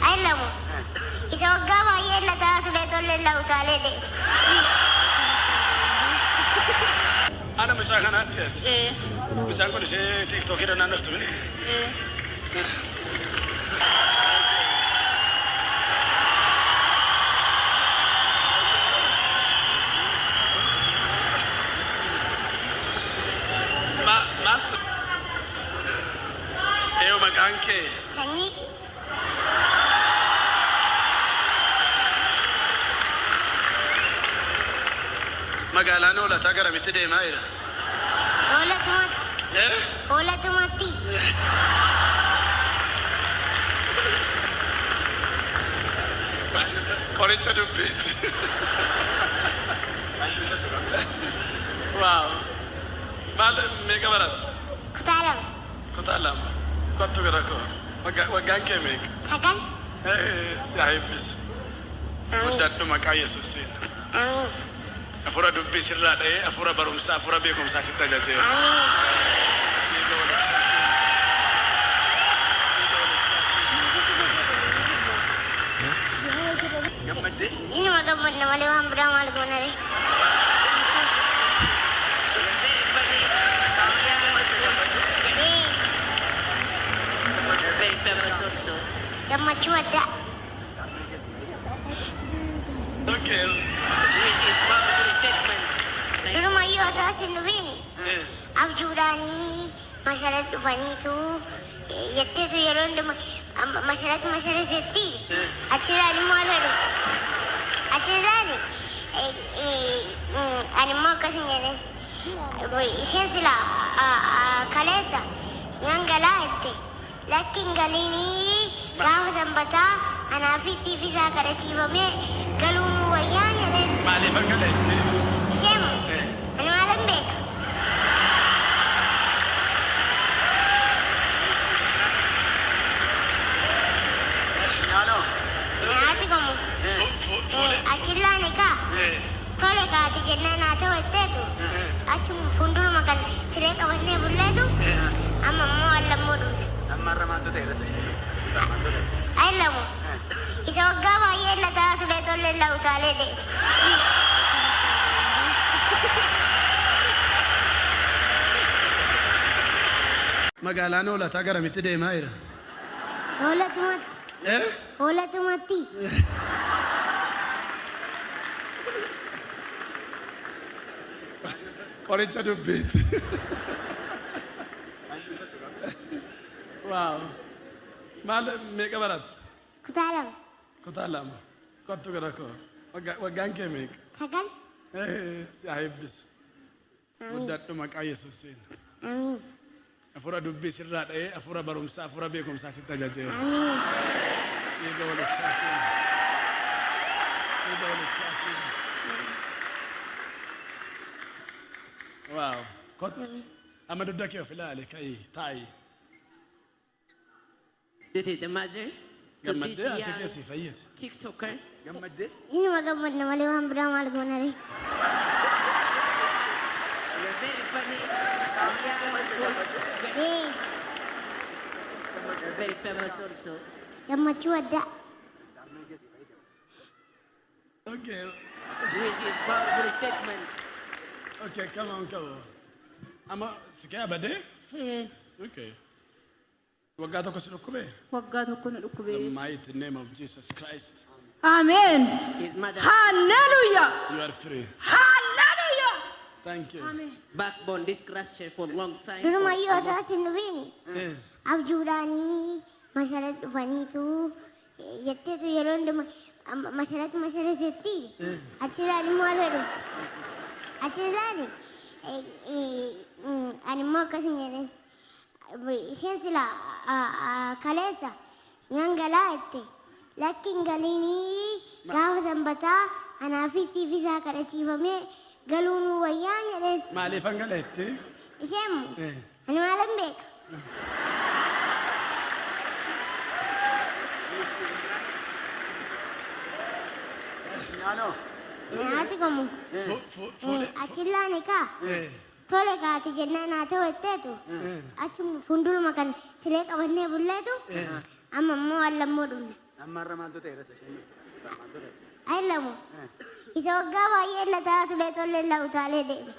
Ay lamu. Isa waggaa baay'ee lataa ture tolle lautaalee de. Ana mucaa kanaatti. Mucaan kun ishee TikTok irra naannoftu mini. Maaltu? Eeyyoo maqaan kee? Sanyii. Magaalaan hoolataa garamitti deemaa jira? Hoolatumatti. Hoolatumatti. Qoricha dubbiitti. Waaw. Maal meeqa baratta? Kutaa lama. Kutaa lama. Kottu gara koo. Waggaan kee meeqa? Sagal. Si haa eebbisu. Guddadhu maqaa Yesuusiin. Amiin. Afura dubbii sirraa dha'ee afura barumsaa afura beekumsaa sitti ajajeera. Gammaddee? Inuma gammadna malee waan biraa maal goona ree? Gammachuu addaa. Okay. Durumayyuu haa taasin dhufiini. Abjuudhaanii masharat dhufaniitu jetteetu yeroo hundumaa masharat jetti achirraan immoo irra dhufti. Achirraan ani immoo akkas hin jedhan isheen sila kaleessa nyaangalaa jette lakkiin galiinii gaafa sanbataa anaafis siifisaa kadhachiifamee galuu nu wayyaa jedhan. Maaliif akka ta'etti? Isheen ani maalan beeka? Ati gamu. Achillaan egaa tole kaati jennaan haa ta'u jetteetu achuma fuulduruma kan siree qabannee bulleetu amma immoo allammoo dhulle. Amma irra maaltu ta'e rasa ishee? Ay lamu. Isa waggaa baay'ee lataa ture tolle lautaalee de. Magaalaan hoolataa garamitti deemaa jira? Hoolatumatti. Hoolatumatti. Qoricha dubbiitti. Waaw. Maal meeqa baratta? Kutaa lama. Kutaa lama. Kottu gara koo. Waggaan kee meeqa? Sagal. Si haa eebbisu. Guddadhu maqaa Yesuusiin. Amiin. Afura dubbii sirraa dha'ee afura barumsaa afura beekumsaa sitti ajajeera. Amiin. Eega walichaatiin. Waaw. Kottu. Amma dugda kee of ilaali ka'ii taa'i. The mother. Gammaddee ati keessi fayyade. TikToker. Gammaddee? Inuma gammadna malee waan biraa maal goona ree? You're very funny. You're very famous also. Gammachuu addaa. Okay. With his powerful statement. Okay, come on. Amma si kee abadee? Okay. Waggaa tokko si dhukkubee? Waggaa tokko na The dhukkubee. mighty name of Jesus Christ. Amen. His mother. Hallelujah. You are free. Hallelujah. Thank you. Amen. Backbone discrupture for a long time. Durumayyuu haa taasin dhufiini. Yes. Abjuudhaanii masharat dhufaniitu jetteetu yeroo hundumaa masharat jetti achirraan immoo irra dhufti. Achirraan ani immoo akkas hin jedhan isheen sila kaleessa nyaangalaa jette lakkiin galiinii gaafa sanbataa anaafis siifisaa kadhachiifamee galuu nu wayyaa jedhan. Maaliif hanga dha'etti? Isheen ani maalan beeka? Ati gamu. Achillaan egaa tole kaati jennaan haa ta'u jetteetu achuma fuulduruma kan silee qabannee bulleetu amma immoo allammoo dhumne. Amma irra maaltu ta'e rasa isheen maaltu ta'e? Ay lamu isa waggaa baay'ee lataa ture tollee la utaalee deeme.